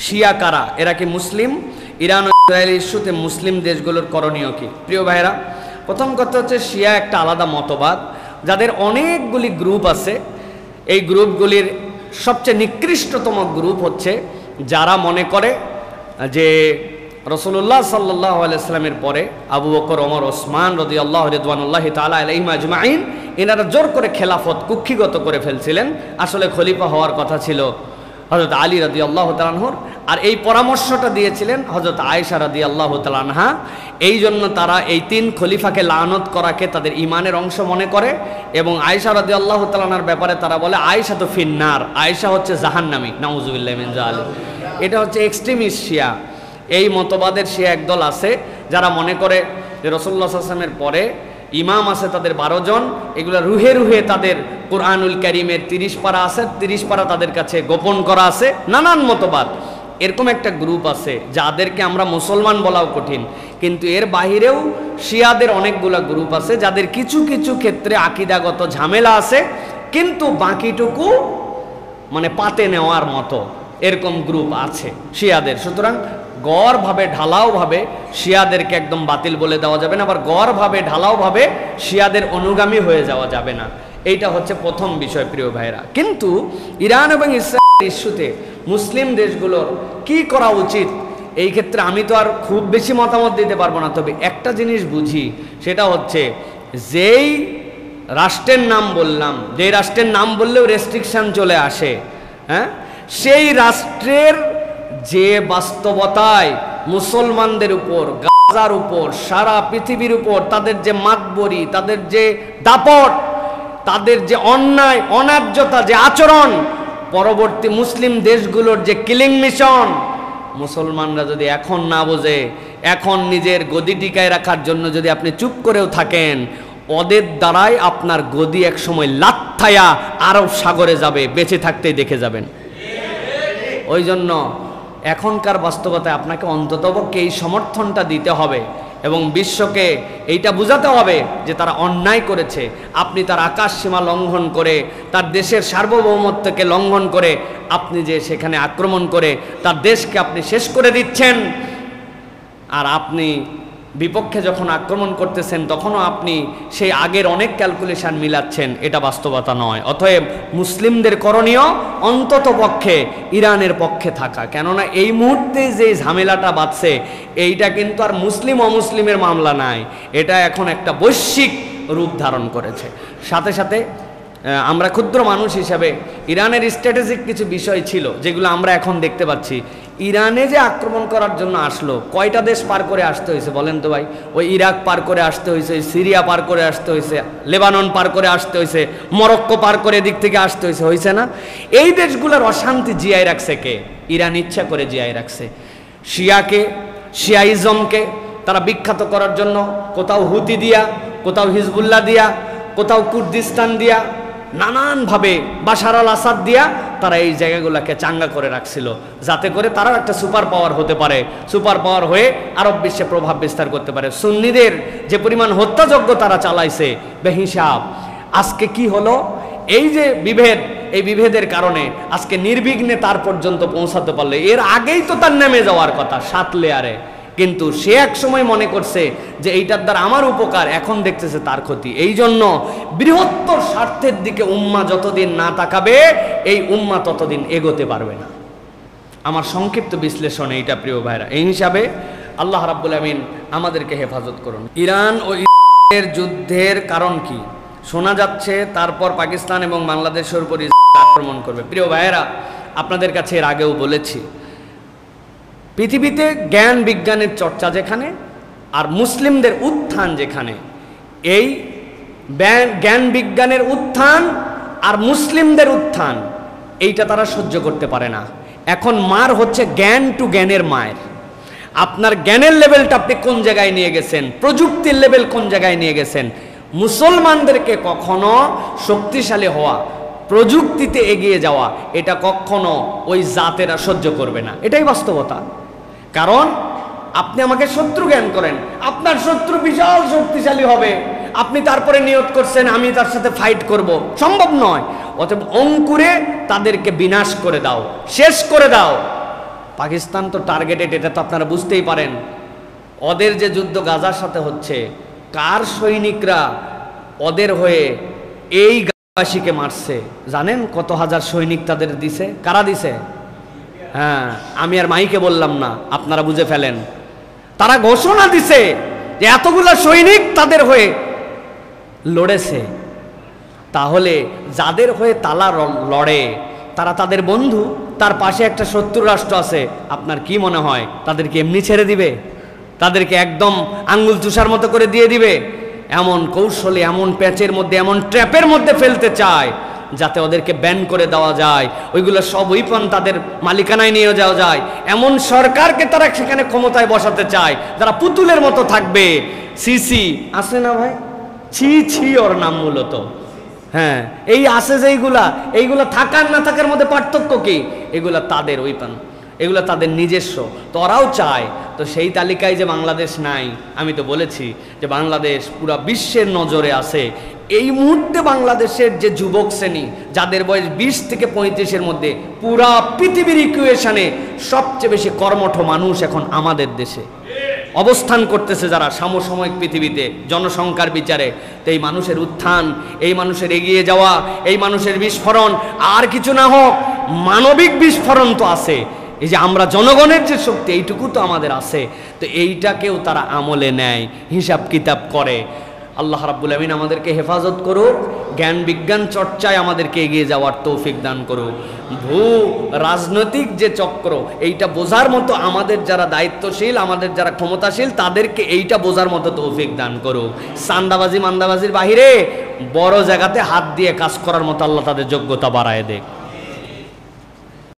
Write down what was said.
শিয়া কারা, এরা কি মুসলিম? ইরান ও ইসরায়েল ইস্যুতে মুসলিম দেশগুলোর করণীয় কি? প্রিয় ভাইরা, প্রথম কথা হচ্ছে শিয়া একটা আলাদা মতবাদ, যাদের অনেকগুলি গ্রুপ আছে। এই গ্রুপগুলির সবচেয়ে নিকৃষ্টতম গ্রুপ হচ্ছে যারা মনে করে যে রাসূলুল্লাহ সাল্লাল্লাহু আলাইহি ওয়াসাল্লামের পরে আবু বকর, ওমর, ওসমান রাদিয়াল্লাহু রিদওয়ানুল্লাহি তাআলা আলাইহিম আজমাইন এনারা জোর করে খেলাফত কুক্ষিগত করে ফেলছিলেন। আসলে খলিফা হওয়ার কথা ছিল হযরত আলী রাদিয়াল্লাহু তাআলা আনহুর, আর এই পরামর্শটা দিয়েছিলেন হযরত আয়েশা রাদিয়াল্লাহু তাআলা আনহা। এই জন্য তারা এই তিন খলিফাকে লানত করাকে তাদের ঈমানের অংশ মনে করে, এবং আয়েশা রাদিয়াল্লাহু তাআলা আনহার ব্যাপারে তারা বলে আয়েশা তো ফিন্নার, আয়েশা হচ্ছে জাহান্নামী, নাউযুবিল্লাহি মিন যালিক। এটা হচ্ছে এক্সট্রিমিস্ট শিয়া। এই মতবাদের শিয়া একদল আছে যারা মনে করে যে রাসূলুল্লাহ সাল্লাল্লাহু আলাইহি ওয়াসাল্লামের পরে ইমাম আছে তাদের 12 জন, এগুলো রুহে রুহে তাদের কুরআনুল কারীমের 30 পারা আছে, 30 পারা তাদের কাছে গোপন করা আছে, নানান মতবাদ। এরকম একটা গ্রুপ আছে যাদেরকে আমরা মুসলমান বলাও কঠিন, কিন্তু এর বাহিরেও শিয়াদের অনেকগুলা গ্রুপ আছে যাদের কিছু কিছু ক্ষেত্রে আকীদাগত ঝামেলা আছে, কিন্তু বাকিটুকু মানে পাতে নেওয়ার মতো এরকম গ্রুপ আছে শিয়াদের। সুতরাং গড়ভাবে ঢালাওভাবে শিয়াদেরকে একদম বাতিল বলে দেওয়া যাবে না, আবার গড়ভাবে ঢালাওভাবে শিয়াদের অনুগামী হয়ে যাওয়া যাবে না। এইটা হচ্ছে প্রথম বিষয় প্রিয় ভাইরা। কিন্তু ইরান এবং ইসরায়েল ইস্যুতে মুসলিম দেশগুলোর কি করা উচিত, এই ক্ষেত্রে আমি তো আর খুব বেশি মতামত দিতে পারবো না, তবে একটা জিনিস বুঝি, সেটা হচ্ছে যেই রাষ্ট্রের নাম বললাম, যেই রাষ্ট্রের নাম বললেও রেস্ট্রিকশন চলে আসে, হ্যাঁ, সেই রাষ্ট্রের যে বাস্তবতায় মুসলমানদের উপর, গাজার উপর, সারা পৃথিবীর উপর তাদের যে মাতবরি, তাদের যে দাপট, তাদের যে অন্যায় অন্যায্যতা, যে আচরণ, পরবর্তী মুসলিম দেশগুলোর যে কিলিং মিশন, মুসলমানরা যদি এখন না বোঝে, এখন নিজের গদি টিকায় রাখার জন্য যদি আপনি চুপ করেও থাকেন, ওদের দ্বারাই আপনার গদি একসময় লাথ্থায়া আরব সাগরে যাবে, বেঁচে থাকতেই দেখে যাবেন। ওই জন্য এখনকার বাস্তবতায় আপনাকে অন্ততপক্ষে এই সমর্থনটা দিতে হবে এবং বিশ্বকে এইটা বোঝাতে হবে যে তারা অন্যায় করেছে। আপনি তার আকাশ সীমা লঙ্ঘন করে, তার দেশের সার্বভৌমত্বকে লঙ্ঘন করে আপনি যে সেখানে আক্রমণ করে তার দেশকে আপনি শেষ করে দিচ্ছেন, আর আপনি বিপক্ষে যখন আক্রমণ করতেছেন তখনও আপনি সেই আগের অনেক ক্যালকুলেশন মিলাচ্ছেন, এটা বাস্তবতা নয়। অতএব মুসলিমদের করণীয় অন্তত পক্ষে ইরানের পক্ষে থাকা, কেননা এই মুহূর্তে যে ঝামেলাটা বাঁধছে এইটা কিন্তু আর মুসলিম অমুসলিমের মামলা নাই, এটা এখন একটা বৈশ্বিক রূপ ধারণ করেছে। সাথে সাথে আমরা ক্ষুদ্র মানুষ হিসাবে ইরানের স্ট্র্যাটেজিক কিছু বিষয় ছিল যেগুলো আমরা এখন দেখতে পাচ্ছি। ইরানে যে আক্রমণ করার জন্য আসলো, কয়টা দেশ পার করে আসতে হয়েছে বলেন তো ভাই? ওই ইরাক পার করে আসতে হয়েছে, সিরিয়া পার করে আসতে হয়েছে, লেবানন পার করে আসতে হয়েছে, মরক্কো পার করে এদিক থেকে আসতে হয়েছে, হয়েছে না? এই দেশগুলোর অশান্তি জিয়ায় রাখছে কে? ইরান ইচ্ছা করে জিয়ায় রাখছে। শিয়াকে, শিয়াইজমকে তারা বিখ্যাত করার জন্য কোথাও হুতি দিয়া, কোথাও হিজবুল্লাহ দিয়া, কোথাও কুর্দিস্তান দিয়া, নানানভাবে বাশার আল আসাদ দিয়া তারা এই জায়গাগুলোকে চাঙ্গা করে রাখছিল, যাতে করে তারাও একটা সুপার পাওয়ার হতে পারে, সুপার পাওয়ার হয়ে আরব বিশ্বে প্রভাব বিস্তার করতে পারে। সুন্নিদের যে পরিমাণ হত্যাযজ্ঞ তারা চালাইছে বেহিসাব। আজকে কি হলো? এই যে বিভেদ, এই বিভেদের কারণে আজকে নির্বিঘ্নে তার পর্যন্ত পৌঁছাতে পারলে, এর আগেই তো তার নেমে যাওয়ার কথা 7 লেয়ারে, কিন্তু সে এক সময় মনে করছে যে এইটার দ্বারা আমার উপকার, এখন দেখতেছে তার ক্ষতি। এই জন্য বৃহত্তর স্বার্থের দিকে উম্মাহ যতদিন না তাকাবে এই উম্মাহ ততদিন এগোতে পারবে না। আমার সংক্ষিপ্ত বিশ্লেষণ এইটা প্রিয় ভাইরা। এই হিসাবে আল্লাহ রাব্বুল আমিন আমাদেরকে হেফাজত করুন। ইরান ও ইসরায়েলের যুদ্ধের কারণ কি? শোনা যাচ্ছে তারপর পাকিস্তান এবং বাংলাদেশের উপর আক্রমণ করবে। প্রিয় ভাইয়েরা, আপনাদের কাছে এর আগেও বলেছি, পৃথিবীতে জ্ঞান বিজ্ঞানের চর্চা যেখানে আর মুসলিমদের উত্থান যেখানে, এই জ্ঞান বিজ্ঞানের উত্থান আর মুসলিমদের উত্থান এইটা তারা সহ্য করতে পারে না। এখন মার হচ্ছে জ্ঞান টু জ্ঞানের মায়ের। আপনার জ্ঞানের লেভেলটা আপনি কোন জায়গায় নিয়ে গেছেন, প্রযুক্তির লেভেল কোন জায়গায় নিয়ে গেছেন। মুসলমানদেরকে কখনো শক্তিশালী হওয়া, প্রযুক্তিতে এগিয়ে যাওয়া, এটা কখনো ওই জাতেরা সহ্য করবে না। এটাই বাস্তবতা। কারণ আপনি আমাকে শত্রু জ্ঞান করেন, আপনার শত্রু বিশাল শক্তিশালী হবে, আপনি তারপরে নিয়ত করছেন আমি তার সাথে ফাইট করব, সম্ভব নয়। অতএব অঙ্কুরে তাদেরকে বিনাশ করে দাও, শেষ করে দাও। পাকিস্তান তো টার্গেটেড, এটা তো আপনারা বুঝতেই পারেন। ওদের যে যুদ্ধ গাজার সাথে হচ্ছে, কার সৈনিকরা ওদের হয়ে এই গাজাবাসীকে মারছে জানেন? কত হাজার সৈনিক তাদের দিছে। কারা দিছে? হ্যাঁ, আমি আর মাইকে বললাম না, আপনারা বুঝে ফেলেন। তারা ঘোষণা দিছে যে এতগুলা সৈনিক তাদের হয়ে লড়েছে। তাহলে যাদের হয়ে তারা লড়ে তারা তাদের বন্ধু, তার পাশে একটা শত্রু রাষ্ট্র আছে, আপনার কি মনে হয় তাদেরকে এমনি ছেড়ে দিবে? তাদেরকে একদম আঙ্গুল চুষার মতো করে দিয়ে দিবে? এমন কৌশলে, এমন প্যাচের মধ্যে, এমন ট্র্যাপের মধ্যে ফেলতে চায় যাতে ওদেরকে ব্যান করে দেওয়া যায়, ওইগুলো সব উইপন তাদের মালিকানায় নিয়ে যাওয়া যায়। এমন সরকারকে তারা সেখানে ক্ষমতায় বসাতে চায় যারা পুতুলের মতো থাকবে। সিসি আছে না ভাই? ছি ছি ওর নাম মূলত। হ্যাঁ, এই আছে যে এইগুলা থাকার না থাকার মধ্যে পার্থক্য কি? এগুলা তাদের উইপন, এগুলো তাদের নিজস্ব। তো ওরাও চায়। তো সেই তালিকায় যে বাংলাদেশ নাই, আমি তো বলেছি যে বাংলাদেশ পুরা বিশ্বের নজরে আছে। এই মুহূর্তে বাংলাদেশের যে যুবক শ্রেণী, যাদের বয়স 20 থেকে 35-এর মধ্যে, পুরা পৃথিবীর ইকুয়েশনে সবচেয়ে বেশি কর্মঠ মানুষ এখন আমাদের দেশে অবস্থান করতেছে, যারা সমসাময়িক পৃথিবীতে জনসংখ্যার বিচারে। তো এই মানুষের উত্থান, এই মানুষের এগিয়ে যাওয়া, এই মানুষের বিস্ফোরণ, আর কিছু না হোক মানবিক বিস্ফোরণ তো আছে। এই যে আমরা জনগণের যে শক্তি, এইটুকু তো আমাদের আছে। তো এইটাকেও তারা আমলে নেয়, হিসাব কিতাব করে। আল্লাহ রাব্বুল আমিন আমাদেরকে হেফাজত করুক, জ্ঞান বিজ্ঞান চর্চায় আমাদেরকে এগিয়ে যাওয়ার তৌফিক দান করুক। ভূ রাজনৈতিক যে চক্র, এইটা বোঝার মতো আমাদের যারা দায়িত্বশীল, আমাদের যারা ক্ষমতাশীল, তাদেরকে এইটা বোঝার মতো তৌফিক দান করুক। সান্দাবাজি মান্দাবাজির বাহিরে বড় জায়গাতে হাত দিয়ে কাজ করার মতো আল্লাহ তাদের যোগ্যতা বাড়ায় দেয়।